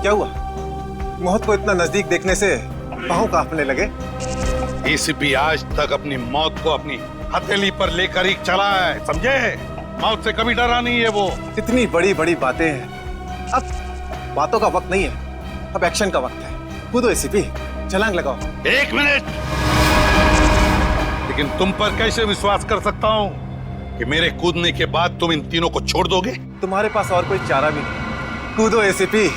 क्या हुआ? मौत को इतना नजदीक देखने से पांव कांपने लगे। एसीपी आज तक अपनी मौत को अपनी हथेली पर लेकर ही चला है, समझे? मौत से कभी डरा नहीं है वो। इतनी बड़ी बड़ी बातें हैं, अब बातों का वक्त नहीं है, अब एक्शन का वक्त है। कूदो एसीपी, छलांग लगाओ। 1 मिनट, लेकिन तुम पर कैसे विश्वास कर सकता हूँ कि मेरे कूदने के बाद तुम इन तीनों को छोड़ दोगे? तुम्हारे पास और कोई चारा भी नहीं। कूदो एसीपी।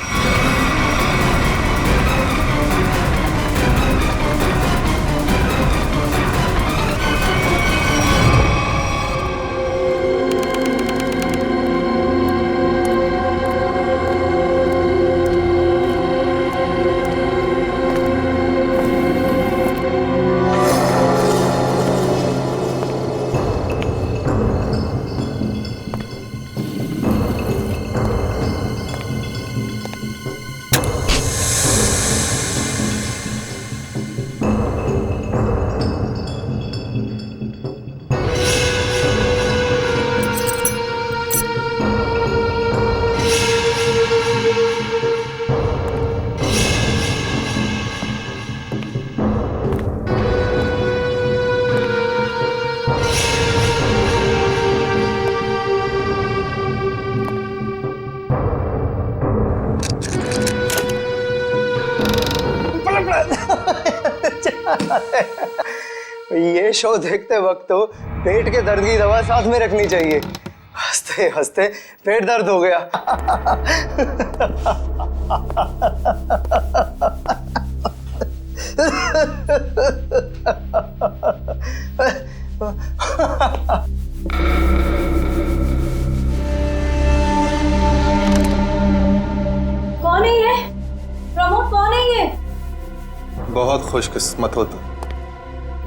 ये शो देखते वक्त तो पेट के दर्द की दवा साथ में रखनी चाहिए। हंसते हंसते पेट दर्द हो गया। कौन है ये? प्रमोद कौन है ये? बहुत खुशकिस्मत हो तुम।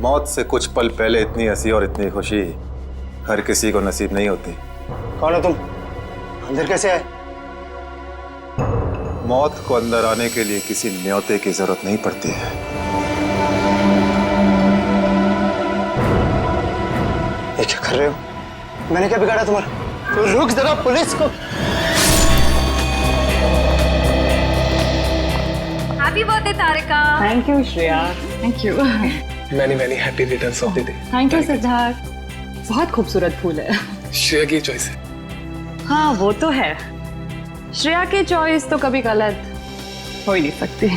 मौत से कुछ पल पहले इतनी हंसी और इतनी खुशी हर किसी को नसीब नहीं होती। कौन हो तुम? अंदर कैसे आए? मौत को अंदर आने के लिए किसी न्योते की जरूरत नहीं पड़ती है। ये क्या कर रहे हो? मैंने क्या बिगाड़ा तुम्हारा? तो रुक जरा, पुलिस को। Happy birthday Tarika. Thank you Shreya. Thank you. Many happy returns of the day. Thank you Siddharth. बहुत खूबसूरत फूल है। श्रेया की चॉइस है। हाँ वो तो है, श्रेया की चॉइस तो कभी गलत हो ही नहीं सकती।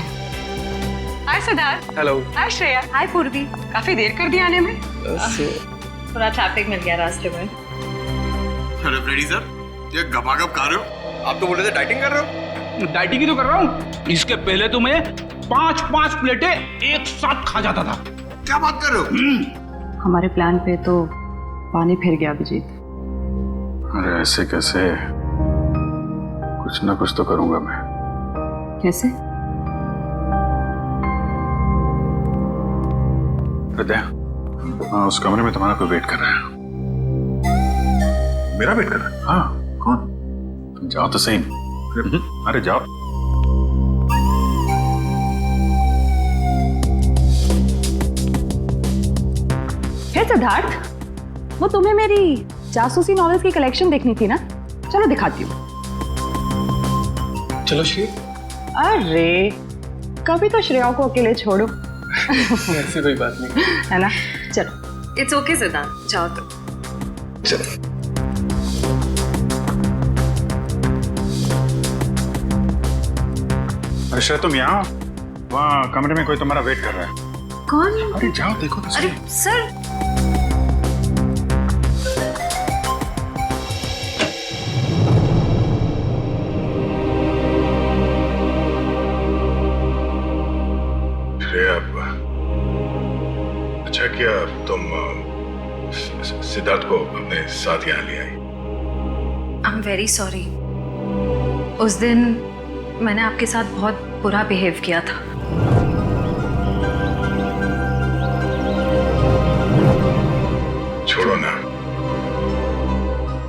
हाय सिद्धार्थ। हेलो। हाय श्रेया। हाय पूर्वी। काफी देर कर दी आने में। थोड़ा ट्रैफिक मिल गया रास्ते में। अरे फ्रेडी सर, ये गपागप खा रहे हो? आप तो बोल रहे थे डाइटिंग कर रहे हो। डाइटिंग ही तो कर रहा हूँ। इसके पहले तो मैं 5-5 प्लेटें एक साथ खा जाता था। क्या बात कर रहे हो? हमारे प्लान पे तो पानी फिर गया अभिजीत। अरे ऐसे कैसे? कुछ ना कुछ तो करूंगा मैं। कैसे? हृदय, हाँ, उस कमरे में तुम्हारा कोई वेट कर रहा है। मेरा वेट कर रहा है? हाँ। कौन? तुम जाओ तो सही। अरे जाओ। है सिद्धार्थ, वो तुम्हें मेरी जासूसी नॉवेल्स की कलेक्शन देखनी थी ना? चलो दिखाती हूँ। चलो श्री। अरे कभी तो श्रेया को अकेले छोड़ो। ऐसी कोई बात नहीं है ना? चलो। इट्स ओके सिद्धार्थ, जाओ तो। चलो। अरे श्रेया, तुम यहाँ? वहाँ कमरे में कोई तुम्हारा वेट कर रहा है। कौन? अरे जाओ देखो तो सही। अरे सर, श्रेया, अच्छा किया तुम सिद्धार्थ को अपने साथ यहाँ ले आई। I am very sorry. उस दिन मैंने आपके साथ बहुत बुरा बिहेव किया था। छोड़ो ना,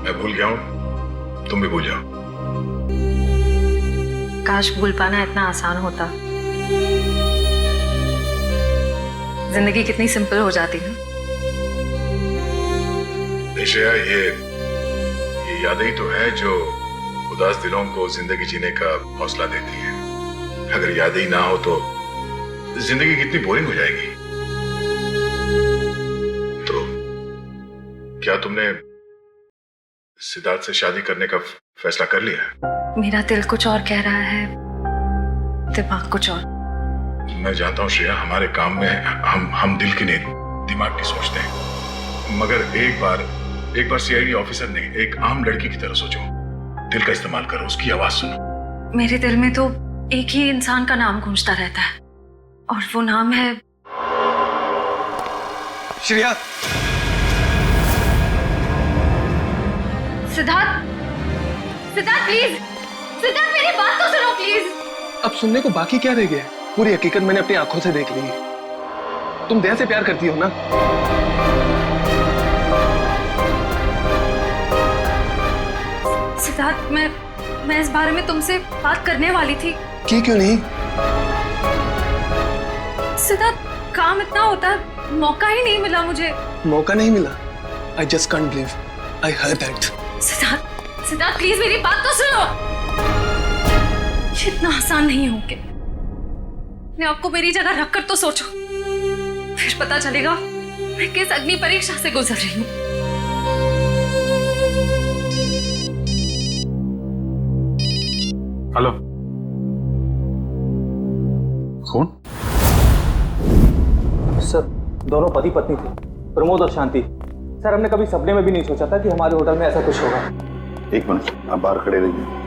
मैं भूल गया हूँ, तुम भी भूल जाओ। काश भूल पाना इतना आसान होता। जिंदगी कितनी सिंपल हो जाती है। श्रेया, ये यादें ही तो है जो उदास दिलों को जिंदगी जीने का हौसला देती है। अगर यादें ही ना हो तो जिंदगी कितनी बोरिंग हो जाएगी। तो क्या तुमने सिद्धार्थ से शादी करने का फैसला कर लिया? मेरा दिल कुछ और कह रहा है, दिमाग कुछ और। मैं जानता हूँ श्रेया, हमारे काम में हम दिल की नहीं दिमाग की सोचते हैं, मगर एक बार सीआईडी ऑफिसर ने एक आम लड़की की तरह सोचो, दिल का इस्तेमाल करो, उसकी आवाज सुनो। मेरे दिल में तो एक ही इंसान का नाम गूंजता रहता है और वो नाम है श्रेया। सिद्धार्थ। सिद्धार्थ प्लीज, सिद्धार्थ मेरी बात तो सुनो प्लीज। अब सुनने को बाकी क्या रह गया? पूरी हकीकत मैंने अपनी आंखों से देख ली है। तुम दया से प्यार करती हो ना? सिद्धार्थ, मैं इस बारे में तुमसे बात करने वाली थी। क्यों नहीं? सिद्धार्थ, काम इतना होता है, मौका ही नहीं मिला मुझे। मौका नहीं मिला? I just can't believe I heard that. Siddharth please मेरी बात तो सुनो। ये इतना आसान नहीं हो के मैं आपको मेरी जगह रखकर तो सोचो, फिर पता चलेगा मैं किस अग्नि परीक्षा से गुजर रही हूँ। हेलो, कौन? सर, दोनों पति पत्नी थे, प्रमोद और शांति। सर, हमने कभी सपने में भी नहीं सोचा था कि हमारे होटल में ऐसा कुछ होगा। एक मिनट, आप बाहर खड़े रहिए।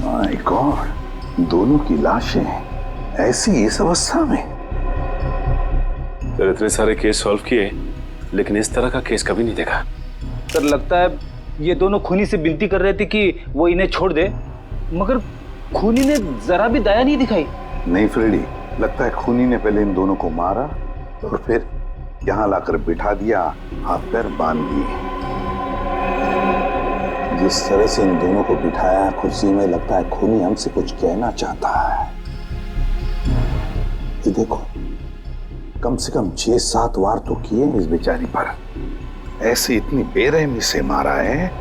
माय गॉड, दोनों की लाशें ऐसी इस अवस्था में। सर, इतने सारे केस सॉल्व किए लेकिन इस तरह का केस कभी नहीं देखा। सर, लगता है ये दोनों खूनी से विनती कर रहे थे कि वो इन्हें छोड़ दे, मगर खूनी ने जरा भी दया नहीं दिखाई। नहीं फ्रेडी, लगता है खूनी ने पहले इन दोनों को मारा और फिर यहाँ लाकर बिठा दिया, हाथ पैर बांध दिए। जिस तरह से इन दोनों को बिठाया कुर्सी में, लगता है खूनी हमसे कुछ कहना चाहता है। ये देखो, कम से कम 6-7 वार तो किए इस बेचारी पर। ऐसे इतनी बेरहमी से मारा है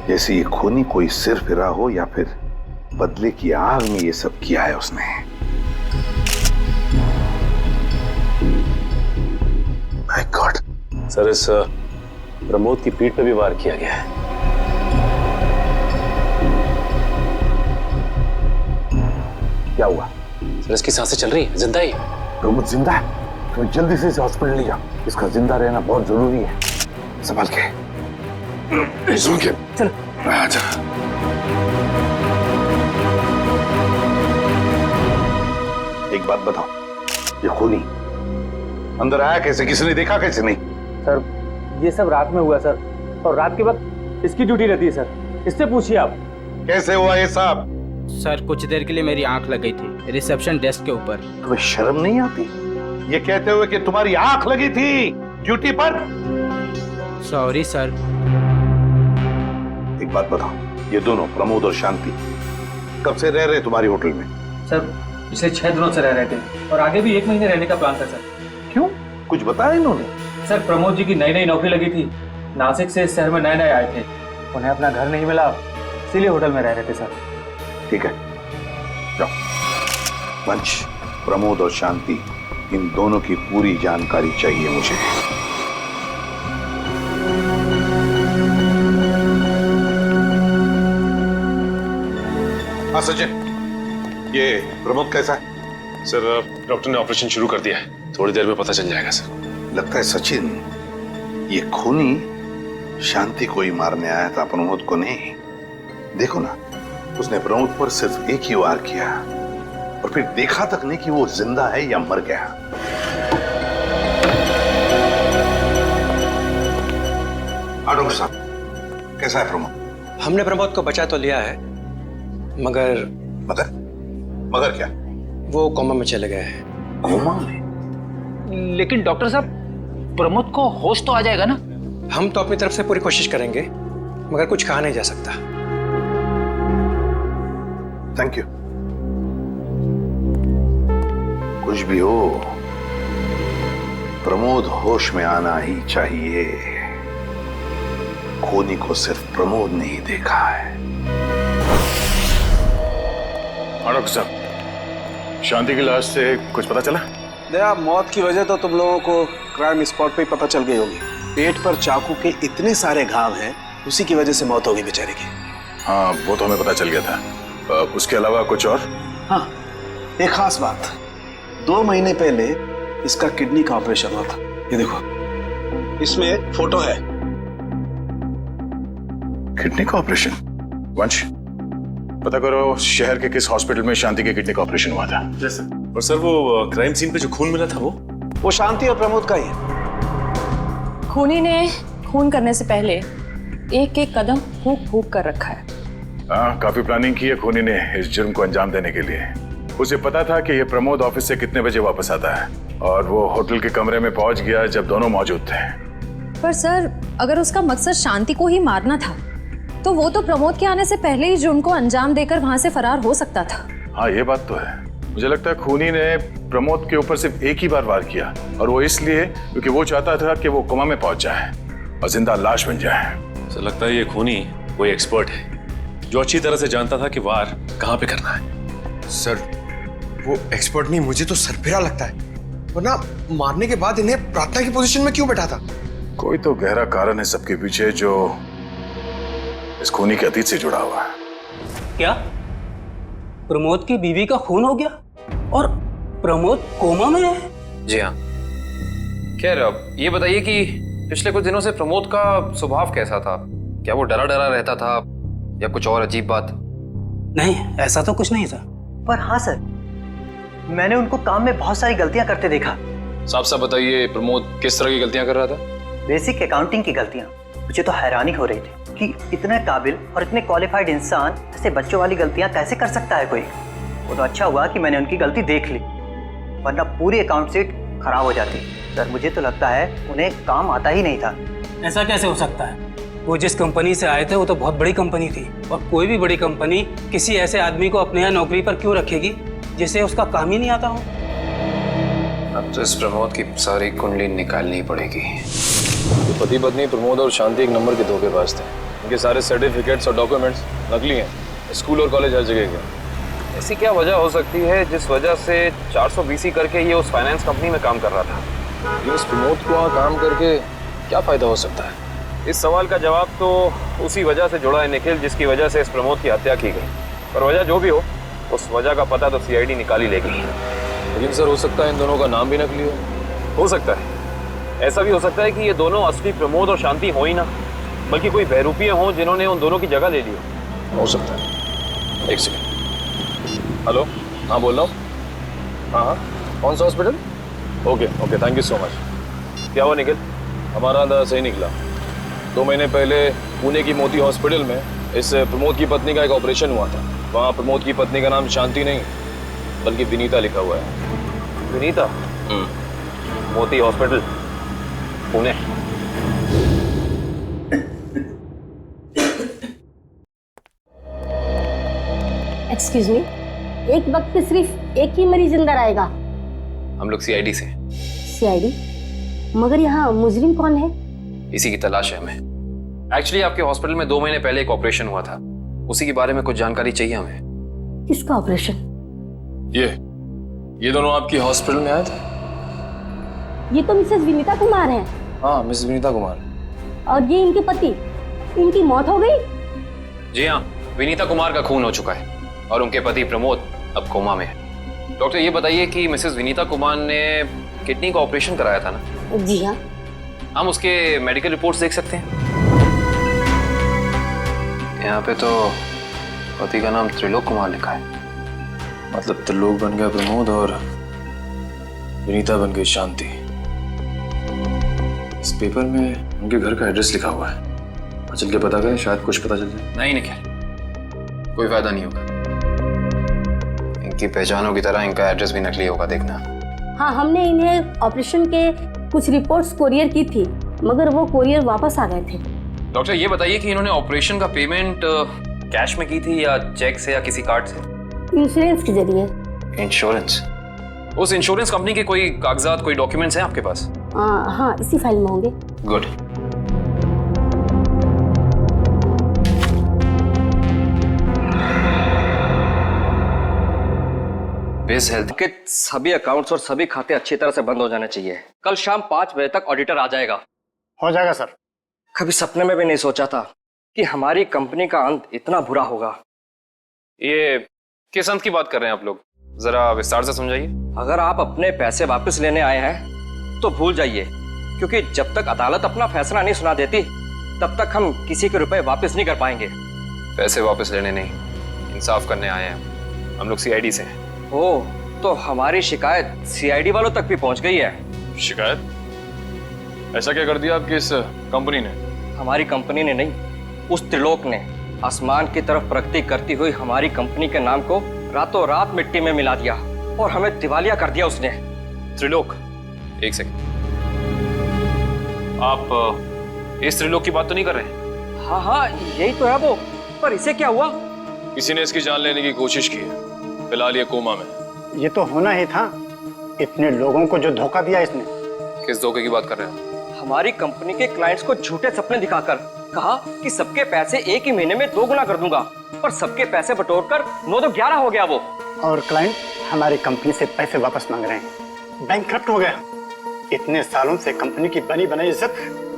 जैसे ये खूनी कोई सिर फिरा हो या फिर बदले की आग में ये सब किया है उसने। My God. सर, इस प्रमोद की पीठ पे भी वार किया गया है। क्या हुआ? सर, इसकी सांसें चल रही है, जिंदा ही। प्रमोद जिंदा है? तुम्हें जल्दी से इसे हॉस्पिटल ले जाओ, इसका जिंदा रहना बहुत जरूरी है। संभाल के। चल। आजा। एक बात बताओ, ये खूनी अंदर आया कैसे? किसी ने देखा कैसे? नहीं सर, ये सब रात में हुआ सर, और रात के वक्त इसकी ड्यूटी रहती है सर, इससे पूछिए आप। कैसे हुआ ये सब? सर, कुछ देर के लिए मेरी आंख लग गई थी रिसेप्शन डेस्क के ऊपर। तुम्हें शर्म नहीं आती ये कहते हुए कि तुम्हारी आंख लगी थी ड्यूटी पर? Sorry sir. एक बात बताओ, ये दोनों प्रमोद और शांति कब से रह रहे तुम्हारी होटल में? सर, पिछले 6 दिनों से रह रहे थे और आगे भी 1 महीने रहने का प्लान था सर। क्यों, कुछ बताया इन्होंने? सर, प्रमोद जी की नई नौकरी लगी थी, नासिक से इस शहर में नए आए थे, उन्हें अपना घर नहीं मिला, इसीलिए होटल में रह रहे थे सर। ठीक है, जाओ। वंश, प्रमोद और शांति, इन दोनों की पूरी जानकारी चाहिए मुझे। हाँ सचिन, ये प्रमोद कैसा है? सर, डॉक्टर ने ऑपरेशन शुरू कर दिया है, थोड़ी देर में पता चल जाएगा सर। लगता है सचिन, ये खूनी शांति को ही मारने आया था, प्रमोद को नहीं। देखो ना, उसने प्रमोद पर सिर्फ एक ही वार किया और फिर देखा तक नहीं कि वो जिंदा है या मर गया। डॉक्टर साहब, कैसा है प्रमोद? हमने प्रमोद को बचा तो लिया है, मगर मगर क्या? वो कोमा में चले गए हैं। कोमा में? लेकिन डॉक्टर साहब, प्रमोद को होश तो आ जाएगा ना? हम तो अपनी तरफ से पूरी कोशिश करेंगे, मगर कुछ कहा नहीं जा सकता। Thank you. कुछ भी हो, प्रमोद होश में आना ही चाहिए। खूनी को सिर्फ प्रमोद ने ही देखा है। डॉक्टर साहब, शांति की लाश से कुछ पता चला? दया, मौत की वजह तो तुम लोगों को क्राइम स्पॉट पे ही पता चल गई होगी। पेट पर चाकू के इतने सारे घाव हैं, उसी की वजह से मौत हो गई बेचारे की। हाँ, वो तो हमें पता चल गया था। उसके अलावा कुछ और? हाँ, एक खास बात। 2 महीने पहले इसका किडनी का ऑपरेशन हुआ था। ये देखो, इसमें फोटो है। किडनी का ऑपरेशन? वंश, पता करो शहर के किस हॉस्पिटल में शांति के किडनी का ऑपरेशन हुआ था। जैसे? और सर, वो क्राइम सीन पे जो खून मिला था वो शांति और प्रमोद का ही है। खूनी ने खून करने से पहले एक एक कदम फूंक फूंक कर रखा है। हाँ, काफी प्लानिंग की है खूनी ने इस जुर्म को अंजाम देने के लिए। उसे पता था कि ये प्रमोद ऑफिस से कितने बजे वापस आता है, और वो होटल के कमरे में पहुंच गया जब दोनों मौजूद थे। पर सर, अगर उसका मकसद शांति को ही मारना था, तो वो तो प्रमोद के आने से पहले ही जुर्म को अंजाम देकर वहां से फरार हो सकता था। हाँ, ये बात तो है। मुझे लगता है खूनी ने प्रमोद के ऊपर सिर्फ एक ही बार वार किया, और वो इसलिए क्योंकि वो चाहता था कि वो कोमा में पहुंच जाए और जिंदा लाश बन जाए। सर, लगता है ये खूनी कोई एक्सपर्ट है जो अच्छी तरह से जानता था कि वार कहाँ पे करना है। सर, वो एक्सपर्ट नहीं, मुझे तो सरफिरा लगता है। वरना मारने के बाद इन्हें प्रार्थना की पोजीशन में क्यों बैठा था? कोई तो गहरा कारण है सबके पीछे जो इस खूनी के अतीत से जुड़ा हुआ है। क्या प्रमोद की बीवी का खून हो गया और प्रमोद कोमा में है? जी हाँ। खैर, अब ये बताइए कि पिछले कुछ दिनों से प्रमोद का स्वभाव कैसा था? क्या वो डरा डरा रहता था या कुछ और अजीब बात? नहीं, ऐसा तो कुछ नहीं था। पर हाँ सर, मैंने उनको काम में बहुत सारी गलतियां करते देखा। साफ साफ बताइए, प्रमोद किस तरह की गलतियां कर रहा था? बेसिक अकाउंटिंग की गलतियां। मुझे तो हैरानी हो रही थी कि इतने काबिल और इतने क्वालिफाइड इंसान ऐसे बच्चों वाली गलतियां कैसे कर सकता है कोई। वो तो अच्छा हुआ कि मैंने उनकी गलती देख ली, वरना पूरी अकाउंट शीट खराब हो जाती। सर, मुझे तो लगता है उन्हें काम आता ही नहीं था। ऐसा कैसे हो सकता है? वो जिस कंपनी से आए थे वो तो बहुत बड़ी कंपनी थी, और कोई भी बड़ी कंपनी किसी ऐसे आदमी को अपने यहाँ नौकरी पर क्यों रखेगी जिसे उसका काम ही नहीं आता हो? अब तो इस प्रमोद की सारी कुंडली निकालनी पड़ेगी। तो पति पत्नी प्रमोद और शांति एक नंबर के धोखेबाज थे। उनके सारे सर्टिफिकेट्स और डॉक्यूमेंट्स नकली हैं। स्कूल और कॉलेज हर जगह के। ऐसी क्या वजह हो सकती है जिस वजह से 420 करके ये उस फाइनेंस कंपनी में काम कर रहा था? ये उस प्रमोद को वहाँ काम करके क्या फायदा हो सकता है? इस सवाल का जवाब तो उसी वजह से जुड़ा है निखिल, जिसकी वजह से इस प्रमोद की हत्या की गई। पर वजह जो भी हो, उस वजह का पता तो सीआईडी निकाल ही लेगी। लेकिन सर, हो सकता है इन दोनों का नाम भी नकली हो सकता है। ऐसा भी हो सकता है कि ये दोनों असली प्रमोद और शांति हो ही ना, बल्कि कोई बहरूपिये हों जिन्होंने उन दोनों की जगह ले ली हो सकता है। एक सेकंड। हेलो, हाँ बोल रहा हूँ। हाँ, कौन सा hospital? Okay, thank you so much. क्या हुआ निखिल? हमारा अंदाजा सही निकला। 2 महीने पहले पुणे की मोती हॉस्पिटल में इस प्रमोद की पत्नी का एक ऑपरेशन हुआ था। वहाँ प्रमोद की पत्नी का नाम शांति नहीं बल्कि विनीता लिखा हुआ है। विनीता? मोती हॉस्पिटल, पुणे। एक्सक्यूज मी, एक वक्त पे सिर्फ एक ही मरीज अंदर आएगा? हम लोग सीआईडी से। सीआईडी? मगर यहाँ मुजरिम कौन है? इसी की तलाश है हमें। एक्चुअली आपके हॉस्पिटल में 2 महीने पहले एक ऑपरेशन हुआ था, उसी के बारे में कुछ जानकारी चाहिए हमें। किसका ऑपरेशन? ये दोनों आपकी हॉस्पिटल में आए थे? ये तो मिसेस विनीता कुमार हैं। हाँ, मिसेस विनीता कुमार। और ये इनके पति, इनकी मौत हो गई? जी हाँ, विनीता कुमार का खून हो चुका है और उनके पति प्रमोद अब कोमा में है। डॉक्टर, ये बताइए कि मिसेस विनीता कुमार ने किडनी का ऑपरेशन कराया था ना? जी हाँ। हम उसके मेडिकल रिपोर्ट्स देख सकते हैं? यहाँ पे तो पति का नाम त्रिलोक कुमार लिखा है। मतलब त्रिलोक बन गया प्रमोद और विनीता बन गई शांति। इस पेपर में उनके घर का एड्रेस लिखा हुआ है। चल के पता करें, शायद कुछ पता चल जाए। नहीं निखिल, कोई फायदा नहीं होगा। इनकी पहचानों की तरह इनका एड्रेस भी नकली होगा, देखना। हाँ, हमने इन्हें ऑपरेशन के कुछ रिपोर्ट्स कोरियर की थी, मगर वो कोरियर वापस आ गए थे। डॉक्टर, ये बताइए कि इन्होंने ऑपरेशन का पेमेंट कैश में की थी या चेक से या किसी कार्ड से? इंश्योरेंस के जरिए। इंश्योरेंस? उस इंश्योरेंस कंपनी के कोई कागजात, कोई डॉक्यूमेंट्स हैं आपके पास? हाँ, इसी फाइल में होंगे। गुड। बेस हेल्थ के सभी अकाउंट्स और सभी खाते अच्छी तरह से बंद हो जाने चाहिए। कल शाम 5 बजे तक ऑडिटर आ जाएगा। हो जाएगा सर। कभी सपने में भी नहीं सोचा था कि हमारी कंपनी का अंत इतना बुरा होगा। ये किस अंत की बात कर रहे हैं आप लोग? जरा विस्तार से समझाइए। अगर आप अपने पैसे वापस लेने आए हैं तो भूल जाइए, क्योंकि जब तक अदालत अपना फैसला नहीं सुना देती तब तक हम किसी के रुपए वापस नहीं कर पाएंगे। पैसे वापस लेने नहीं, इंसाफ करने आए हैं। हम लोग सीआईडी से हैं। ओह, तो हमारी शिकायत सीआईडी वालों तक भी पहुंच गई है। शिकायत? ऐसा क्या कर दिया आपकी इस कंपनी ने? हमारी कंपनी ने नहीं, उस त्रिलोक ने आसमान की तरफ प्रगति करती हुई हमारी कंपनी के नाम को रातों रात मिट्टी में मिला दिया और हमें दिवालिया कर दिया उसने। त्रिलोक? एक सेकंड, आप इस त्रिलोक की बात तो नहीं कर रहे? हाँ, यही तो है वो। पर इसे क्या हुआ? किसी ने इसकी जान लेने की कोशिश की है। फिलहाल ये कोमा में। ये तो होना ही था, इतने लोगों को जो धोखा दिया इसने। किस धोखे की बात कर रहे हैं? हमारी कंपनी के क्लाइंट्स को झूठे सपने दिखाकर कहा कि सबके पैसे एक ही महीने में 2 गुना कर दूंगा, पर सबके पैसे बटोरकर 9 तो 11 हो गया वो। और क्लाइंट हमारी कंपनी से पैसे वापस मांग रहे हैं। बैंकक्रप्ट हो गया। इतने सालों से कंपनी की बनी बनाई इज्जत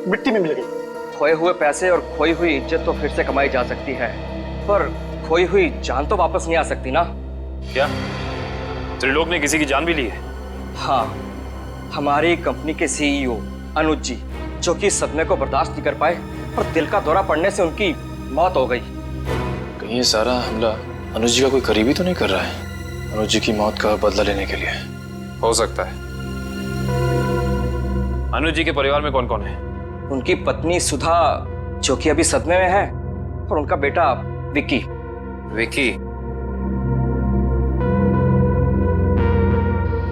मिट्टी में मिल गई। खोए हुए पैसे और खोई हुई इज्जत तो फिर से कमाई जा सकती है, पर खोई हुई जान तो वापस नहीं आ सकती ना। क्या त्रिलोक ने किसी की जान भी ली है? हाँ, हमारी कंपनी के सीईओ अनुज जी, जो कि सदमे को बर्दाश्त नहीं कर पाए और दिल का दौरा पड़ने से उनकी मौत हो गई। कहीं ये सारा हमला अनुज जी का कोई करीबी तो नहीं कर रहा है? अनुज जी की मौत का बदला लेने के लिए? हो सकता है। अनुज जी के परिवार में कौन कौन है? उनकी पत्नी सुधा, जो कि अभी सदमे में है, और उनका बेटा विक्की। विक्की?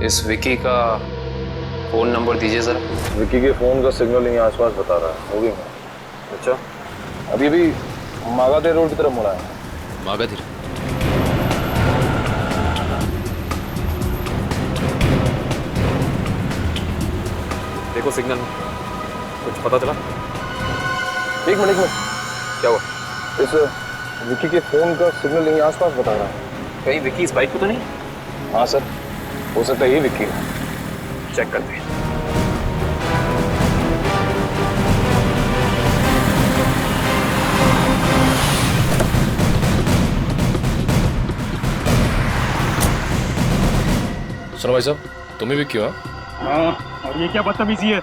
इस विक्की का फोन नंबर दीजिए जरा। विक्की के फोन का सिग्नल यहीं आसपास बता रहा है। होगी मैं। अच्छा, अभी भी मागाधीर रोड की तरफ मुड़ा है। मागाधीर? देखो सिग्नल में कुछ पता चला? एक मिनट में। क्या हुआ? इस विक्की के फोन का सिग्नल यहीं आसपास बता रहा है। कहीं विक्की इस बाइक पे तो नहीं? हाँ सर, हो सकता है ये विक्की है। चेक करते हैं। सुनो भाई साहब, तुम ही विक्की हो? हाँ, और ये क्या बदतमीजी है?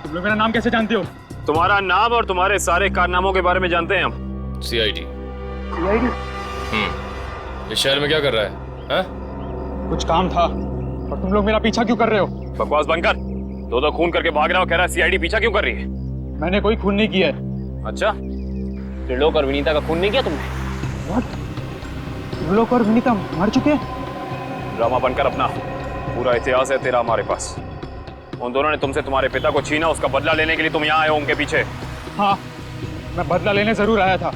तुम लोग मेरा नाम कैसे जानते हो? तुम्हारा नाम और तुम्हारे सारे कारनामों के बारे में जानते हैं हम। सीआईडी। सीआईडी? इस शहर में क्या कर रहा है? हा? कुछ काम था, और तुम लोग मेरा पीछा क्यों कर रहे हो? बकवास बंद कर। दो खून करके भाग रहा हो, कह रहा है सीआईडी पीछा क्यों कर रही है? मैंने कोई खून नहीं किया है। अच्छा, त्रिलोक और विनीता का खून नहीं किया तुमने? What? त्रिलोक और विनीता मर चुके हैं? ड्रामा बनकर अपना, पूरा इतिहास है तेरा हमारे पास। उन दोनों ने तुमसे तुम्हारे पिता को छीना, उसका बदला लेने के लिए तुम यहाँ आए हो उनके पीछे। हाँ, मैं बदला लेने जरूर आया था,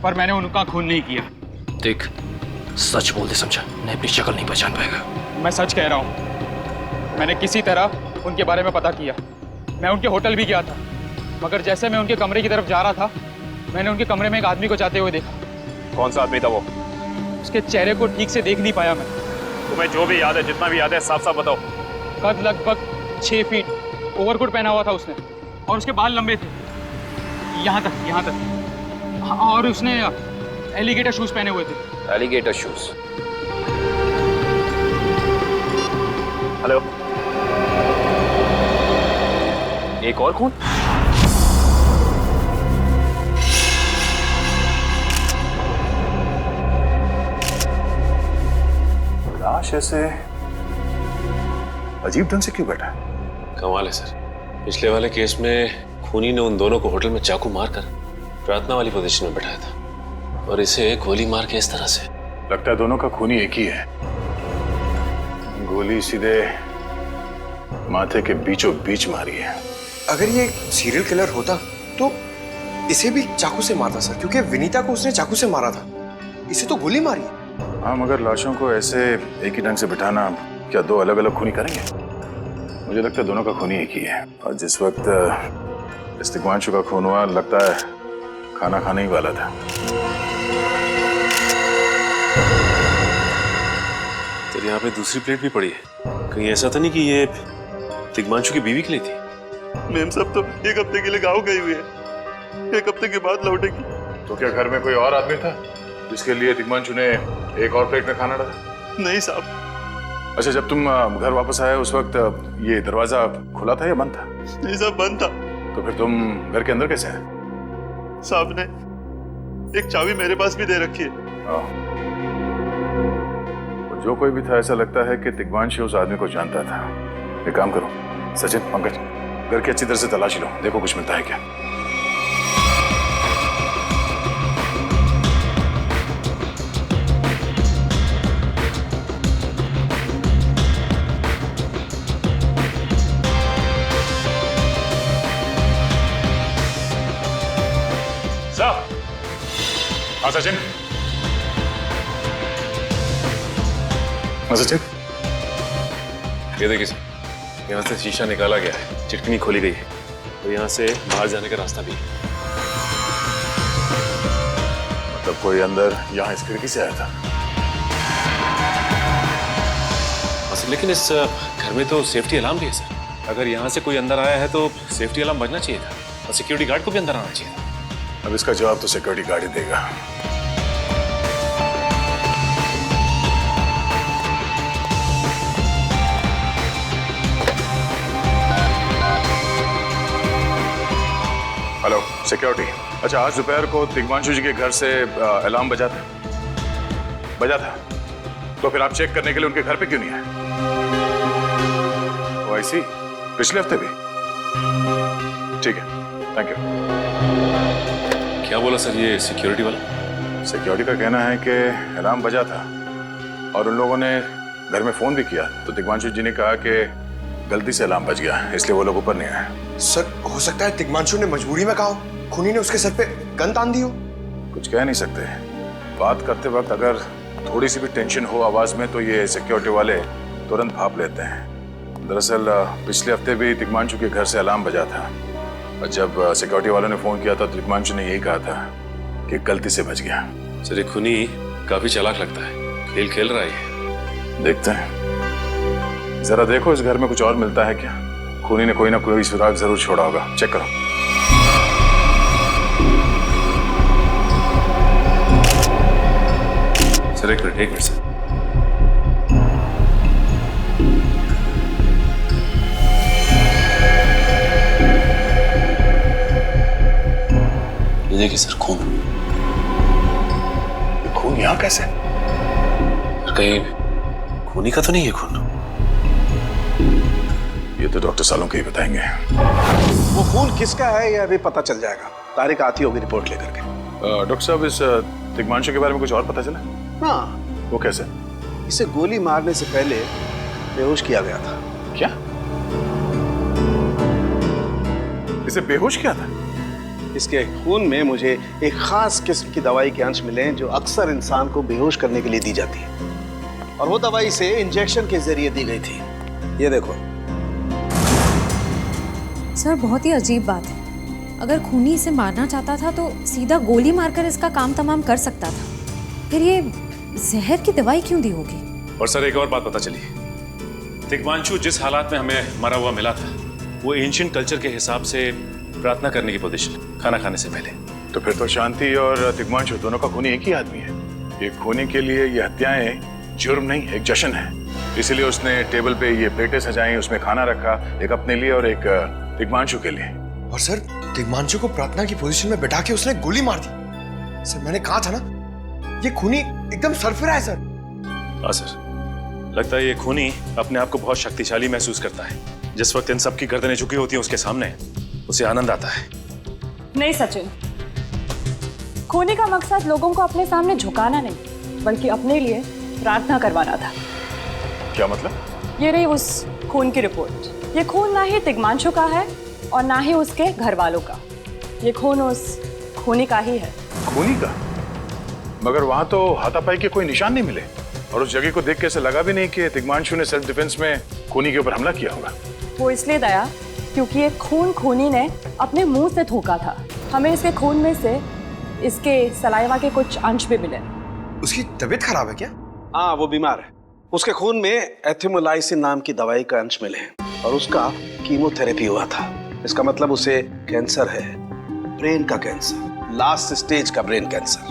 पर मैंने उनका खून नहीं किया। देख, सच बोल दे समझा, नहीं अपनी शक्ल नहीं पहचान पाएगा। मैं सच कह रहा हूँ। मैंने किसी तरह उनके बारे में पता किया। मैं उनके होटल भी गया था, मगर जैसे मैं उनके कमरे की तरफ जा रहा था, मैंने उनके कमरे में एक आदमी को जाते हुए देखा। कौन सा आदमी था वो? उसके चेहरे को ठीक से देख नहीं पाया मैं। तुम्हें जो भी याद है, जितना भी याद है, साफ साफ बताओ। कद लगभग 6 फीट, ओवरकोट पहना हुआ था उसने, और उसके बाल लंबे थे, यहाँ तक। और उसने एलिगेटर शूज पहने हुए थे। Alligator shoes? हेलो, एक और खून? लाश ऐसे अजीब ढंग से क्यों बैठा है? कमाल है सर, पिछले वाले केस में खूनी ने उन दोनों को होटल में चाकू मारकर प्रार्थना वाली पोजीशन में बैठाया था, और इसे गोली मार के इस तरह से। लगता है दोनों का खूनी एक ही है। गोली सीधे माथे के बीचों बीच मारी है। अगर ये सीरियल किलर होता तो इसे भी चाकू से मारता सर, क्योंकि विनीता को उसने चाकू से मारा था। इसे तो गोली मारी। हाँ, मगर लाशों को ऐसे एक ही ढंग से बिठाना क्या दो अलग अलग खूनी करेंगे? मुझे लगता है दोनों का खूनी एक ही है। और जिस वक्त इस तिग्मांशु का खून हुआ, लगता है खाना खाने ही वाला था। तो यहाँ पे दूसरी प्लेट भी पड़ी है। कहीं ऐसा तो नहीं कि ये तिग्मांशु की बीवी के लिए थी? मैम सब तो एक हफ्ते के लिए गाँव गई हुई है, एक हफ्ते के बाद लौटेगी। तो क्या घर में कोई और आदमी था जिसके लिए तिग्मांशु ने एक और प्लेट में खाना डाला? नहीं साहब। अच्छा, जब तुम घर वापस आए उस वक्त ये दरवाजा खुला था या बंद था? नहीं साहब, बंद था। तो फिर तुम घर के अंदर कैसे आए? साहब ने एक चाबी मेरे पास भी दे रखी है। जो कोई भी था, ऐसा लगता है कि तिग्मांशु उस आदमी को जानता था। एक काम करो सचिन, पंकज, घर की अच्छी तरह से तलाशी लो, देखो कुछ मिलता है क्या। हाँ सचिन, सचिन, ये देखिए सर, यहाँ से शीशा निकाला गया है, चिटकनी खोली गई है और यहाँ से बाहर जाने का रास्ता भी है। मतलब कोई अंदर यहाँ इस खिड़की से आया था? लेकिन इस घर में तो सेफ्टी अलार्म भी है सर। अगर यहाँ से कोई अंदर आया है तो सेफ्टी अलार्म बजना चाहिए था और सिक्योरिटी गार्ड को भी अंदर आना चाहिए था। अब इसका जवाब तो सिक्योरिटी गार्ड ही देगा। हेलो सिक्योरिटी, अच्छा आज दोपहर को तिग्मांशु जी के घर से अलार्म बजा था, तो फिर आप चेक करने के लिए उनके घर पे क्यों नहीं आए? ओ आई सी, पिछले हफ्ते भी? ठीक है, थैंक यू। क्या बोला सर ये सिक्योरिटी वाला? सिक्योरिटी का कहना है कि अलार्म बजा था और उन लोगों ने घर में फोन भी किया, तो तिग्मांशु जी ने कहा कि गलती से अलार्म बज गया, इसलिए वो लोग ऊपर नहीं आए। सर, हो सकता है तिग्मांशु ने मजबूरी में कहा, खूनी ने उसके सर पे गन तान दी हो। कुछ कह नहीं सकते, बात करते वक्त अगर थोड़ी सी भी टेंशन हो आवाज में तो ये सिक्योरिटी वाले तुरंत भाप लेते हैं। दरअसल पिछले हफ्ते भी तिग्मांशु के घर से अलार्म बजा था और जब सिक्योरिटी वालों ने फोन किया था तो तिग्मांशु ने यही कहा था कि गलती से बच गया। सर ये खूनी काफी चालाक लगता है, खेल खेल रहा है। देखते हैं, जरा देखो इस घर में कुछ और मिलता है क्या। खूनी ने कोई ना कोई सुराग जरूर छोड़ा होगा, चेक करो। सर एक मिनट सर। ये देखिए सर, खून। खून यहाँ कैसे? कहीं खूनी का तो नहीं है खून? ये तो डॉक्टर सालों के ही बताएंगे। वो खून किसका है ये अभी पता चल जाएगा। तारिक आती होगी रिपोर्ट लेकर के। डॉक्टर साहब, इस तिग्मांशु के बारे में कुछ और पता चला? हाँ। वो कैसे? इसे गोली मारने से पहले बेहोश किया गया था। क्या? इसे बेहोश किया था? इसके खून में मुझे एक खास किस्म की दवाई के अंश मिले जो अक्सर इंसान को बेहोश करने के लिए दी जाती है, और वो दवाई इसे इंजेक्शन के जरिए दी गई थी। ये देखो सर, बहुत ही अजीब बात है। अगर खूनी इसे मारना चाहता था तो सीधा गोली मारकर इसका काम तमाम कर सकता था, फिर ये जहर की दवाई क्यों दी होगी? और सर एक और बात पता चली, तिग्मांशु जिस हालात में हमें मरा हुआ मिला था वो एंशिएंट कल्चर के हिसाब से प्रार्थना करने की पोजीशन, खाना खाने से पहले। तो फिर तो शांति और तिग्मांशु दोनों का खूनी एक ही आदमी है। ये खूनी के लिए ये हत्याएं जुर्म नहीं, एक जश्न है। इसीलिए उसने टेबल पे ये प्लेटें सजाई, उसमें खाना रखा, एक अपने लिए और एक तिग्मांशु के लिए। और सर, तिग्मांशु को प्रार्थना की पोजीशन में बैठा के उसने गोली मार दी। सर मैंने कहा था ना, ये खूनी एकदम सरफिरा है सर। हाँ सर, लगता है ये खूनी अपने आप को बहुत शक्तिशाली महसूस करता है। जिस वक्त इन सब की गर्दनें झुकी होती हैं उसके सामने, उसे आनंद आता है। नहीं सचिन, खूनी का मकसद लोगों को अपने सामने झुकाना नहीं, बल्कि अपने लिए प्रार्थना करवाना था। क्या मतलब? ये रही उस खून की रिपोर्ट। ये खून ना ही तिग्मांशु का है और ना ही उसके घर वालों का। ये खून उस खूनी का ही है। खूनी का? मगर वहां तो हाथापाई के कोई निशान नहीं मिले और उस जगह को देख के ऐसा लगा भी नहीं कि तिग्मांशु ने सेल्फ डिफेंस में खूनी के ऊपर हमला किया होगा। वो इसलिए दया क्योंकि ये खून खूनी ने अपने मुंह से थूका था। हमें इसके खून में से इसके सलाइवा के कुछ अंश भी मिले। उसकी तबीयत खराब है क्या? हाँ, वो बीमार है। उसके खून में एथिमोलाइसिन नाम की दवाई का अंश मिले हैं और उसका कीमोथेरेपी हुआ था। इसका मतलब उसे कैंसर है, ब्रेन का कैंसर, लास्ट स्टेज का ब्रेन कैंसर।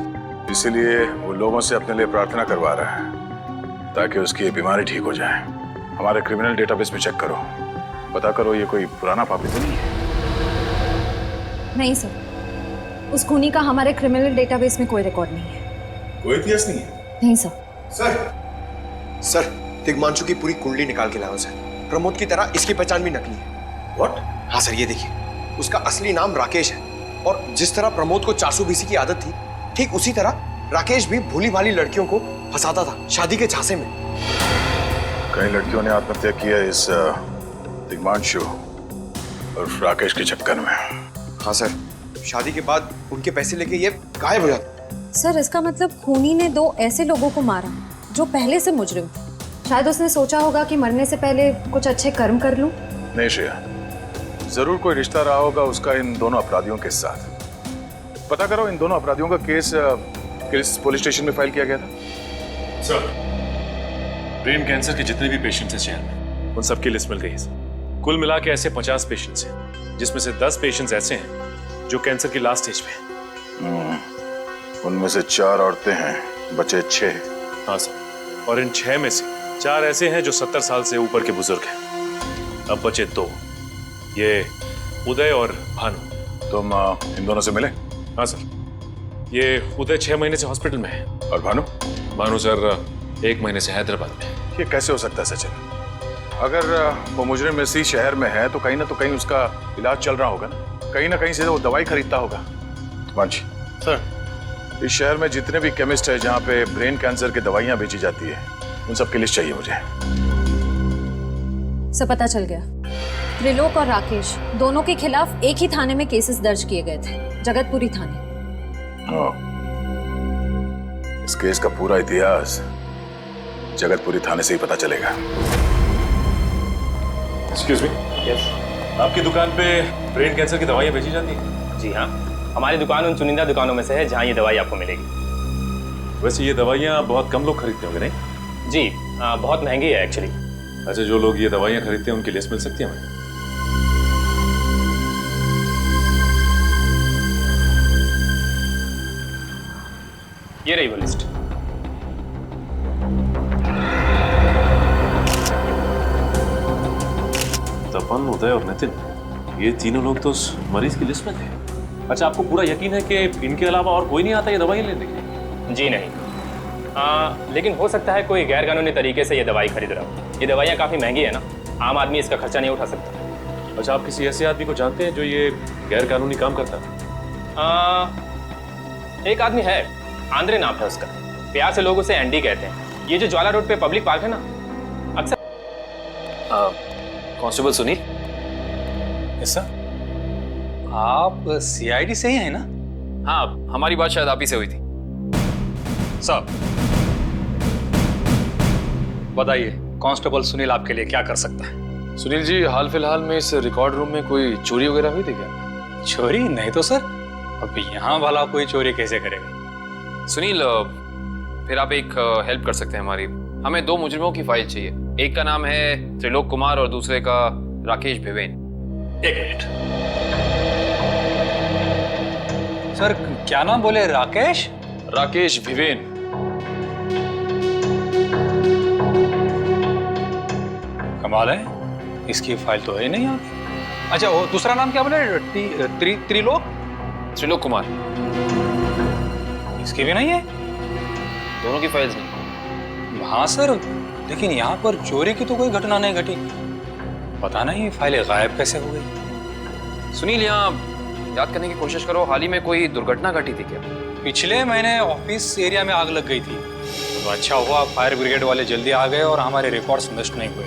इसीलिए वो लोगों से अपने लिए प्रार्थना करवा रहा है ताकि उसकी बीमारी ठीक हो जाए। हमारे क्रिमिनल डेटाबेस में चेक करो, पता करो ये कोई पुराना पापी तो नहीं है। नहीं सर, उस खूनी का हमारे क्रिमिनल डेटाबेस में कोई रिकॉर्ड नहीं है। कोई इतिहास नहीं है? नहीं सर। सर, तिग्मांशु की पूरी कुंडली निकाल के लाओ सर। प्रमोद की तरह इसकी पहचान भी नकली है। What? हाँ सर, ये देखिए, उसका असली नाम राकेश है और जिस तरह प्रमोद को 400 बीसी की आदत थी, ठीक उसी तरह राकेश भी भोली भाली लड़कियों को फंसाता था शादी के झांसे में। कई लड़कियों ने आत्महत्या की है इस तिग्मांशु और राकेश के चक्कर में। हाँ सर, शादी के बाद उनके पैसे लेके ये गायब हो जाता। सर, इसका मतलब खूनी ने 2 ऐसे लोगों को मारा जो पहले से मुजरिम थे। शायद उसने सोचा होगा कि मरने से पहले कुछ अच्छे कर्म कर लूं। नहीं श्रेया, जरूर कोई रिश्ता रहा होगा उसका इन दोनों अपराधियों के साथ। पता करो इन दोनों अपराधियों का केस किस पुलिस स्टेशन में फाइल किया गया था। सर, ब्रेन कैंसर के जितने भी पेशेंट्स हैं शहर में, उन सबकी लिस्ट मिल गई है। कुल मिला के ऐसे 50 पेशेंट्स हैं, जिसमें से 10 पेशेंट्स ऐसे हैं जो कैंसर की लास्ट स्टेज पे हैं। उनमें से 4 औरतें हैं, बचे 6। हाँ सर, और इन 6 में से 4 ऐसे हैं जो 70 साल से ऊपर के बुजुर्ग हैं। अब बचे 2, ये उदय और भानु। तुम इन दोनों से मिले? हाँ सर, ये उदय 6 महीने से हॉस्पिटल में है। और भानु? भानु सर 1 महीने से हैदराबाद में। ये कैसे हो सकता है सचिन? अगर वो मुजरिम इसी शहर में है तो कहीं उसका इलाज चल रहा होगा ना कहीं से वो दवाई खरीदता होगा। मांझी सर, इस शहर में जितने भी केमिस्ट है जहाँ पे ब्रेन कैंसर की दवाइयाँ बेची जाती है, उन सब की लिस्ट चाहिए मुझे। सब पता चल गया। त्रिलोक और राकेश दोनों के खिलाफ एक ही थाने में केसेस दर्ज किए गए थे, जगतपुरी थाने। इस केस का पूरा इतिहास जगतपुरी थाने से ही पता चलेगा। Excuse me, yes. आपकी दुकान पे ब्रेन कैंसर की दवाइयाँ बेची जाती हैं? जी हाँ, हमारी दुकान उन चुनिंदा दुकानों में से है जहाँ ये दवाई आपको मिलेगी। वैसे ये दवाइयाँ बहुत कम लोग खरीदते होंगे नहीं? जी, बहुत महंगी है एक्चुअली। अच्छा, जो लोग ये दवाइयाँ खरीदते हैं उनकी लिस्ट मिल सकती है हमें? ये रही वो लिस्ट। तपन, उदय और नितिन, ये तीनों लोग तो उस मरीज की लिस्ट में थे। अच्छा, आपको पूरा यकीन है कि इनके अलावा और कोई नहीं आता ये दवाई लेने के लिए? जी नहीं, लेकिन हो सकता है कोई गैर कानूनी तरीके से ये दवाई खरीद रहा हो। ये दवाइयाँ काफ़ी महंगी है ना, आम आदमी इसका खर्चा नहीं उठा सकता। अच्छा, आप किसी ऐसे आदमी को जानते हैं जो ये गैर कानूनी काम करता है? एक आदमी है, आंद्रे नाम है उसका। प्यार से लोग उसे एंडी कहते हैं। ये जो ज्वाला रोड पे पब्लिक पार्क है ना, अक्सर। कांस्टेबल सुनील? Yes sir. आप सीआईडी से ही हैं ना? हाँ, हमारी बात शायद आप ही से हुई थी। साहब बताइए, कांस्टेबल सुनील आपके लिए क्या कर सकता है? सुनील जी, हाल फिलहाल में इस रिकॉर्ड रूम में कोई चोरी वगैरह हुई थी क्या? चोरी नहीं तो सर, अब यहाँ भला कोई चोरी कैसे करेगा? सुनील, फिर आप एक हेल्प कर सकते हैं हमारी। हमें 2 मुजरिमों की फाइल चाहिए। एक का नाम है त्रिलोक कुमार और दूसरे का राकेश भिवेन। एक मिनट सर, क्या नाम बोले? राकेश? राकेश भिवेन। कमाल है, इसकी फाइल तो है नहीं यहाँ पे। अच्छा, वो दूसरा नाम क्या बोले? त्रिलोक कुमार। इसकी भी नहीं है? दोनों की फाइल्स नहीं। हाँ सर, लेकिन यहाँ पर चोरी की तो कोई घटना नहीं घटी। पता नहीं फाइलें गायब कैसे हो गई। सुनील, यहाँ याद करने की कोशिश करो, हाल ही में कोई दुर्घटना घटी थी क्या? पिछले महीने ऑफिस एरिया में आग लग गई थी, तो अच्छा हुआ फायर ब्रिगेड वाले जल्दी आ गए और हमारे रिकॉर्ड्स नष्ट नहीं हुए।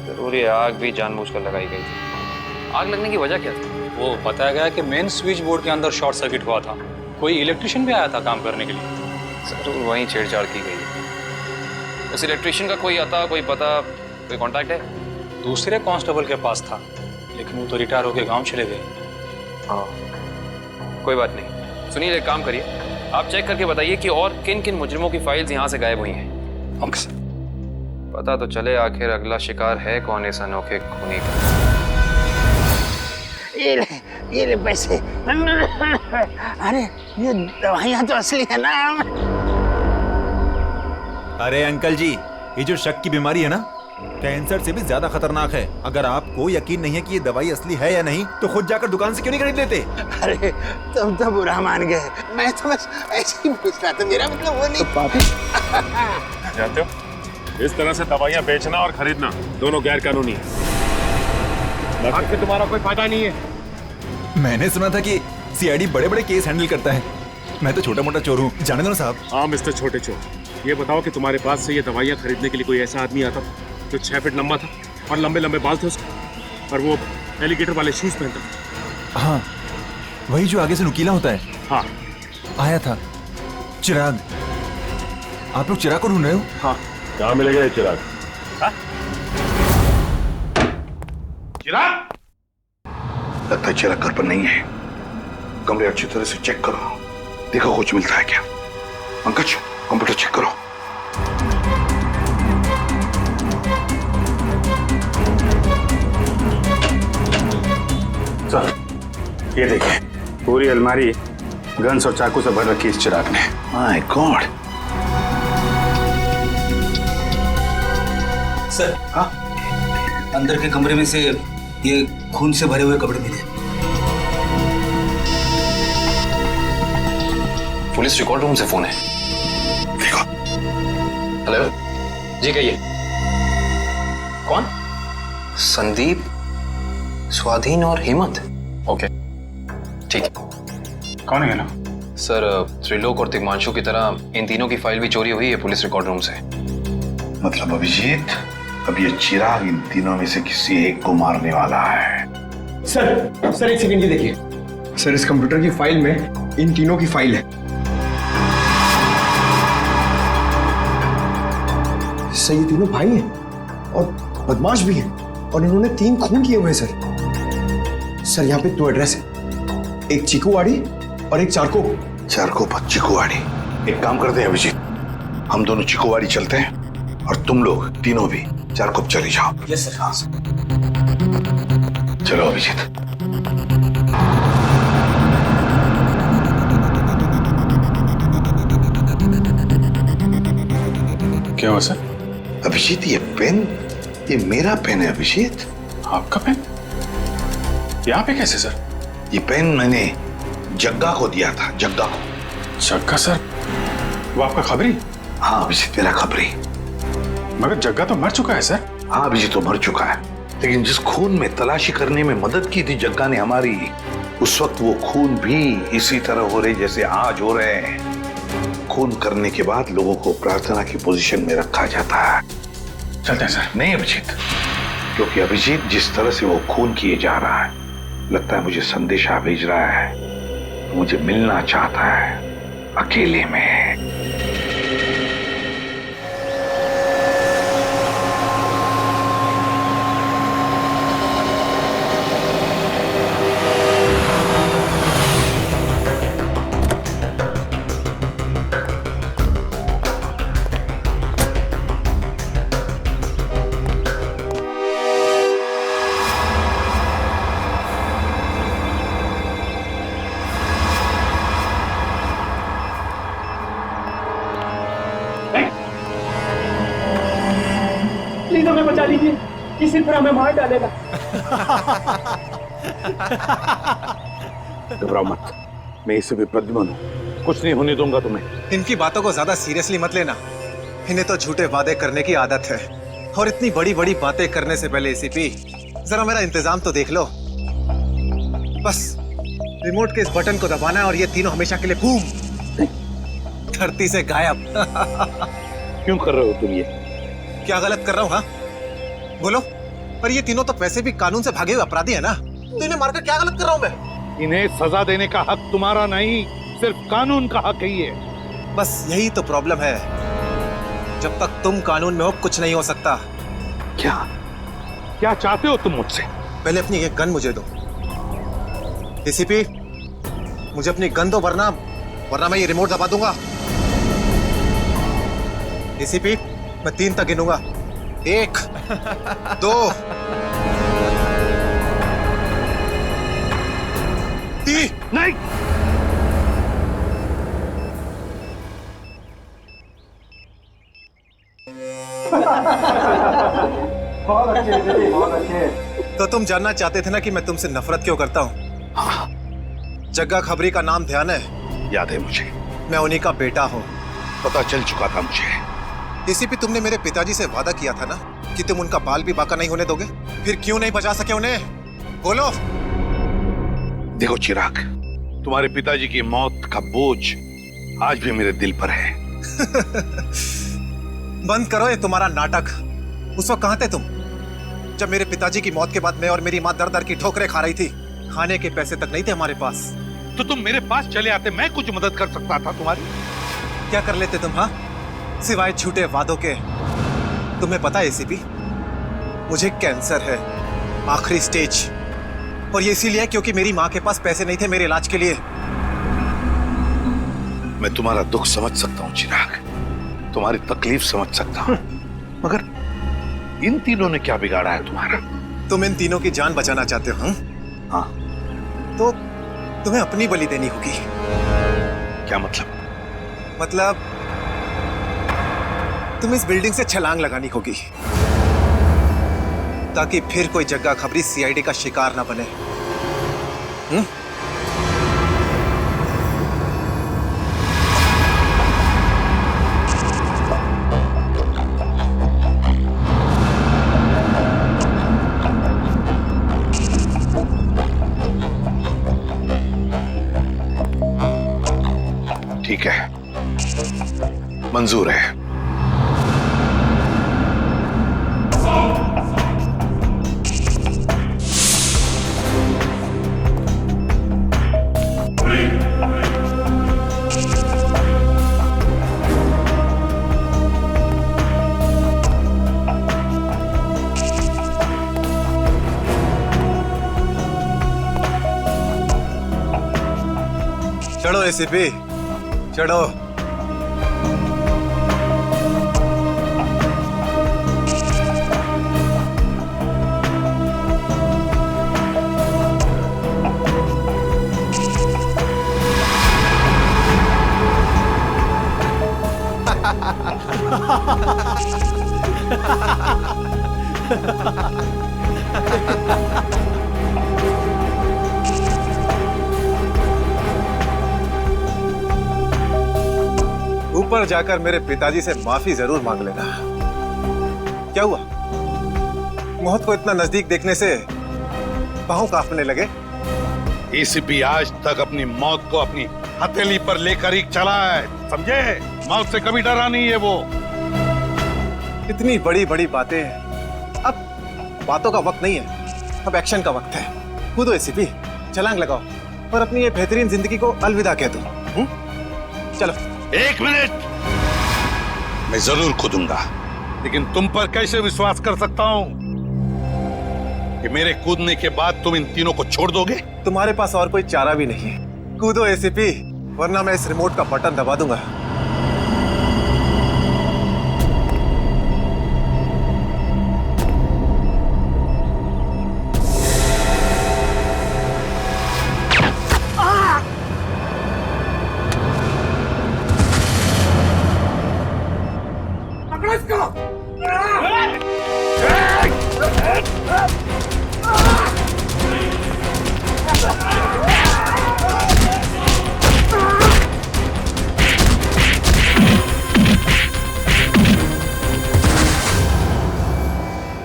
जरूर ये आग भी जानबूझकर लगाई गई थी। आग लगने की वजह क्या थी? वो बताया गया कि मेन स्विच बोर्ड के अंदर शॉर्ट सर्किट हुआ था। कोई इलेक्ट्रिशियन भी आया था काम करने के लिए। सर वहीं छेड़छाड़ की गई है। उस इलेक्ट्रिशियन का कोई आता, कोई पता, कोई कांटेक्ट है? दूसरे कांस्टेबल के पास था, लेकिन वो तो रिटायर होके गांव चले गए। हाँ, कोई बात नहीं। सुनिए, एक काम करिए, आप चेक करके बताइए कि और किन किन मुजरिमों की फाइल्स यहाँ से गायब हुई हैं। Okay sir. पता तो चले आखिर अगला शिकार है कौन इस अनोखे खूनी का। ये ले पैसे। अरे ये दवाइयाँ तो असली है ना। अरे अंकल जी, ये जो शक की बीमारी है ना, कैंसर से भी ज्यादा खतरनाक है। अगर आपको यकीन नहीं है कि ये दवाई असली है या नहीं, तो खुद जाकर दुकान से क्यों नहीं खरीद लेते? अरे तुम तो बुरा मान गए, मैं तो बस ऐसे ही पूछ रहा था, मेरा मतलब वो नहीं। जानते हो, इस तरह से दवाइयाँ बेचना और खरीदना दोनों गैर कानूनी है। आखिर तुम्हारा कोई फायदा नहीं है। मैंने सुना था कि सीआईडी बड़े बड़े केस हैंडल करता है। मैं तो छोटा मोटा चोर हूँ, जाने दो ना साहब। हाँ मिस्टर छोटे चोर, ये बताओ कि तुम्हारे पास से ये दवाइयाँ खरीदने के लिए कोई ऐसा आदमी आता था जो 6 फीट लंबा था और लंबे लंबे बाल थे उसके, और वो एलिगेटर वाले शूज पहनता था? हाँ, वही जो आगे से नुकीला होता है। हाँ, आया था चिराग। आप लोग चिराग को ढूंढ रहे हो? हाँ। कहाँ मिलेगा ये चिराग? चिराग? लगता है चिराग घर पर नहीं है। कमरे अच्छी तरह से चेक करो, देखो कुछ मिलता है क्या। पंकज, कंप्यूटर चेक करो। सर, ये देखिए, पूरी अलमारी गन्स और चाकू से भर रखी इस चिराग ने। My God. सर, हाँ, अंदर के कमरे में से ये खून से भरे हुए कपड़े मिले। पुलिस रिकॉर्ड रूम से फोन है। देखो। हेलो जी, कहिए। कौन? संदीप, स्वाधीन और हेमंत। ओके, ठीक है। कौन है ना? सर, त्रिलोक और तिग्मांशु की तरह इन तीनों की फाइल भी चोरी हुई है पुलिस रिकॉर्ड रूम से। मतलब अभिजीत, अब ये चिराग इन तीनों में से किसी एक को मारने वाला है। सर एक सेकंड, ये देखिए सर, इस कंप्यूटर की फाइल में इन तीनों की फाइल है। सर ये तीनों भाई हैं और बदमाश भी हैं, और इन्होंने 3 खून किए हुए हैं सर। सर यहाँ पे 2 एड्रेस है, एक चीकूवाड़ी और एक चारको। चारको पर चीकूवाड़ी। एक काम करते हैं अभिजीत, हम दोनों चीकूवाड़ी चलते हैं और तुम लोग तीनों भी चारको चले जाओ। Yes sir. हाँ सर। चलो अभिजीत। क्या हुआ सर? अभिजीत, ये पेन, ये मेरा पेन है अभिजीत। आपका पेन? यहाँ पे कैसे सर? ये पेन मैंने जग्गा को दिया था, जग्गा को। जग्गा सर? वो आपका खबरी? हाँ अभिजीत, मेरा खबरी। मगर जग्गा तो मर चुका है सर। हाँ अभिजीत, तो मर चुका है, लेकिन जिस खून में तलाशी करने में मदद की थी जग्गा ने हमारी, उस वक्त वो खून भी इसी तरह हो रहे जैसे आज हो रहे हैं। खून करने के बाद लोगों को प्रार्थना की पोजीशन में रखा जाता है। चलते हैं सर। नहीं अभिजीत, क्योंकि अभिजीत जिस तरह से वो खून किए जा रहा है, लगता है मुझे संदेशा भेज रहा है, मुझे मिलना चाहता है अकेले में। प्लीज हमें बचा लीजिए, किसी तरह हमें मार डालेगा। घबराओ मत, मैं इसे भी प्रद्युम्न हूं, कुछ नहीं होने दूंगा तुम्हें। इनकी बातों को ज्यादा सीरियसली मत लेना, इन्हें तो झूठे वादे करने की आदत है, और इतनी बड़ी बड़ी बातें करने से पहले एसीपी जरा मेरा इंतजाम तो देख लो। बस रिमोट के इस बटन को दबाना है और ये तीनों हमेशा के लिए बूम, धरती से गायब। क्यों कर रहे हो तुम ये? क्या गलत कर रहा हूँ? हाँ बोलो। पर ये तीनों तो वैसे भी कानून से भागे हुए अपराधी है ना, तो इन्हें मारकर क्या गलत कर रहा हूँ मैं? इन्हें सजा देने का हक तुम्हारा नहीं, सिर्फ कानून का हक है ये। बस यही तो प्रॉब्लम है, जब तक तुम कानून में हो कुछ नहीं हो सकता। क्या क्या चाहते हो तुम मुझसे? पहले अपनी ये गन मुझे दो। एसीपी, मुझे अपनी गन दो, वरना मैं ये रिमोट दबा दूंगा। एसीपी, मैं 3 तक गिनूंगा। 1 2 3। नहीं, बहुत अच्छे एसीपी, बहुत अच्छे। तो तुम जानना चाहते थे ना कि मैं तुमसे नफरत क्यों करता हूँ? जग्गा खबरी का नाम ध्यान है? याद है मुझे। मैं उन्हीं का बेटा हूँ। पता चल चुका था मुझे। एसीपी, तुमने मेरे पिताजी से वादा किया था ना कि तुम उनका बाल भी बाका नहीं होने दोगे। फिर क्यों नहीं बचा सके उन्हें? बोलो। देखो चिराग, तुम्हारे पिताजी की मौत का बोझ आज भी मेरे दिल पर है। बंद करो ये तुम्हारा नाटक। उस वक्त कहाँ थे तुम, जब मेरे पिताजी की मौत के बाद मैं और मेरी माँ दर दर की ठोकरें खा रही थी? खाने के पैसे तक नहीं थे हमारे पास। तो तुम मेरे पास चले आते, मैं कुछ मदद कर सकता था तुम्हारी। क्या कर लेते तुम? हाँ, सिवाय झूठे वादों के। तुम्हें पता है एसीपी, मुझे कैंसर है, आखिरी स्टेज। और ये इसीलिए क्योंकि मेरी माँ के पास पैसे नहीं थे मेरे इलाज के लिए। मैं तुम्हारा दुख समझ सकता हूँ चिराग, तुम्हारी तकलीफ समझ सकता हूँ, मगर इन तीनों ने क्या बिगाड़ा है तुम्हारा? तुम इन तीनों की जान बचाना चाहते हो? हाँ। तो तुम्हें अपनी बलि देनी होगी। क्या मतलब? मतलब तुम इस बिल्डिंग से छलांग लगानी होगी, ताकि फिर कोई जग्गा खबरी सीआईडी का शिकार ना बने। ठीक है, मंजूर है। चढ़ो एसीपी, चढ़ो। ऊपर जाकर मेरे पिताजी से माफी जरूर मांग लेना। क्या हुआ, मौत को इतना नजदीक देखने से पांव कांपने लगे? एसीपी आज तक अपनी मौत को अपनी हथेली पर लेकर ही चला है, समझे? मौत से कभी डरा नहीं है वो। इतनी बड़ी बड़ी बातें, अब बातों का वक्त नहीं है, अब एक्शन का वक्त है। कूदो एसीपी, छलांग लगाओ और अपनी ये बेहतरीन जिंदगी को अलविदा कह दो। चलो। 1 मिनट, मैं जरूर कूदूंगा, लेकिन तुम पर कैसे विश्वास कर सकता हूं कि मेरे कूदने के बाद तुम इन तीनों को छोड़ दोगे? तुम्हारे पास और कोई चारा भी नहीं है। कूदो एसीपी, वरना मैं इस रिमोट का बटन दबा दूंगा।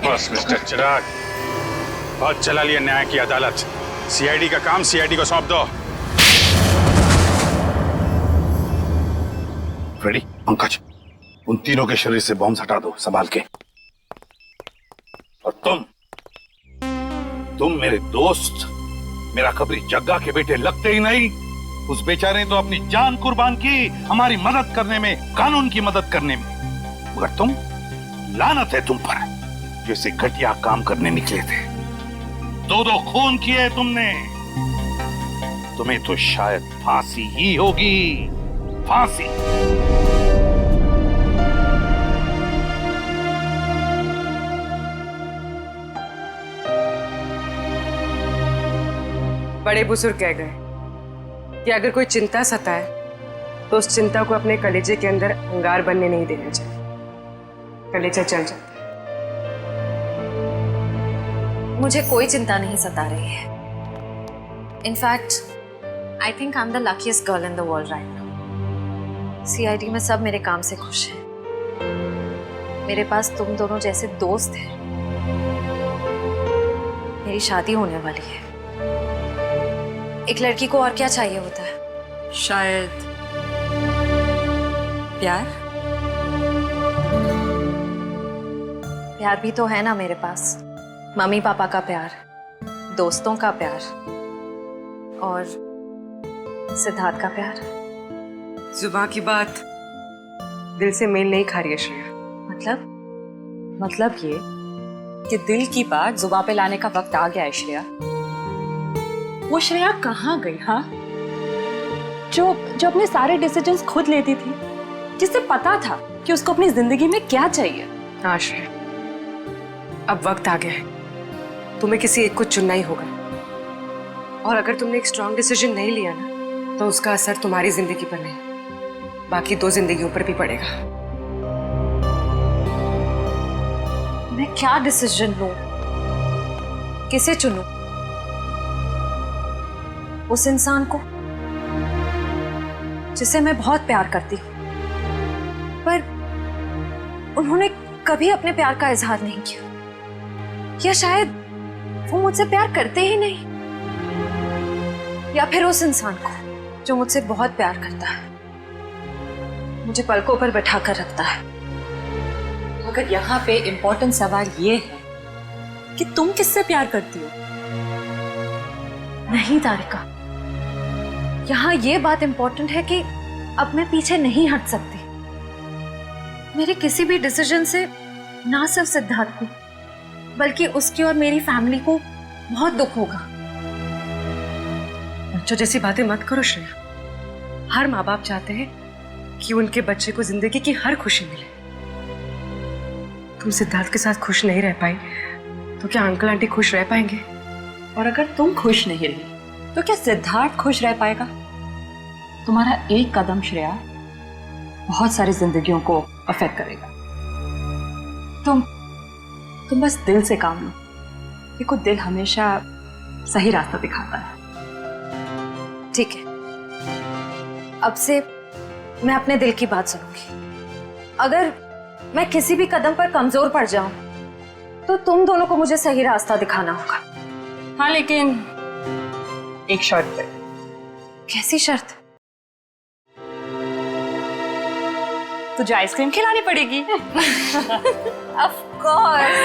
बस मिस्टर चिराग, बहुत चला लिया न्याय की अदालत। सीआईडी का काम सीआईडी को सौंप दो। रेडी? पंकज, उन तीनों के शरीर से बॉम्ब हटा दो संभाल के। और तुम मेरे दोस्त, मेरा खबरी जग्गा के बेटे लगते ही नहीं, उस बेचारे ने तो अपनी जान कुर्बान की हमारी मदद करने में, कानून की मदद करने में। मगर तुम, लानत है तुम पर, जैसे घटिया काम करने निकले थे। 2 खून किए तुमने। तुम्हें तो शायद फांसी ही होगी, फांसी। बड़े बुजुर्ग कह गए कि अगर कोई चिंता सताए तो उस चिंता को अपने कलेजे के अंदर अंगार बनने नहीं देना चाहिए। कलेजा जल जाता है। मुझे कोई चिंता नहीं सता रही है। In fact I think I am the luckiest girl in the world right now. CID में सब मेरे काम से खुश हैं। मेरे पास तुम दोनों जैसे दोस्त हैं। मेरी शादी होने वाली है। एक लड़की को और क्या चाहिए होता है? शायद प्यार। प्यार भी तो है ना मेरे पास। मम्मी पापा का प्यार, दोस्तों का प्यार और सिद्धार्थ का प्यार। जुबान की बात दिल से मेल नहीं खा रही है श्रेया। मतलब ये कि दिल की बात जुबान पे लाने का वक्त आ गया है श्रेया। वो श्रेया कहाँ गई? हाँ, जो अपने सारे डिसीजंस खुद लेती थी, जिसे पता था कि उसको अपनी जिंदगी में क्या चाहिए। हाँ श्रेया, अब वक्त आ गया है। तुम्हें किसी एक को चुनना ही होगा। और अगर तुमने एक स्ट्रॉन्ग डिसीजन नहीं लिया ना, तो उसका असर तुम्हारी जिंदगी पर नहीं, बाकी 2 जिंदगियों पर भी पड़ेगा। मैं क्या डिसीजन लूं? किसे चुनूं? उस इंसान को जिसे मैं बहुत प्यार करती हूं, पर उन्होंने कभी अपने प्यार का इजहार नहीं किया, या शायद वो मुझसे प्यार करते ही नहीं, या फिर उस इंसान को जो मुझसे बहुत प्यार करता है, मुझे पलकों पर बैठा कर रखता है। मगर यहाँ पे इम्पोर्टेंट सवाल ये है कि तुम किससे प्यार करती हो? नहीं तारिका, यहाँ ये बात इम्पोर्टेंट है कि अब मैं पीछे नहीं हट सकती। मेरे किसी भी डिसीजन से ना सिर्फ सिद्धार्थ को, बल्कि उसकी और मेरी फैमिली को बहुत दुख होगा। बच्चों जैसी बातें मत करो श्रेया। हर माँ बाप चाहते हैं कि उनके बच्चे को जिंदगी की हर खुशी मिले। तुम सिद्धार्थ के साथ खुश नहीं रह पाई तो क्या अंकल आंटी खुश रह पाएंगे? और अगर तुम खुश नहीं रही तो क्या सिद्धार्थ खुश रह पाएगा? तुम्हारा एक कदम श्रेया बहुत सारी जिंदगियों को अफेक्ट करेगा। तुम बस दिल से काम लो। देखो, दिल हमेशा सही रास्ता दिखाता है। ठीक है, अब से मैं अपने दिल की बात सुनूंगी। अगर मैं किसी भी कदम पर कमजोर पड़ जाऊं तो तुम दोनों को मुझे सही रास्ता दिखाना होगा। हाँ, लेकिन एक शर्त पे। कैसी शर्त? तुझे आइसक्रीम खिलानी पड़ेगी। Of course.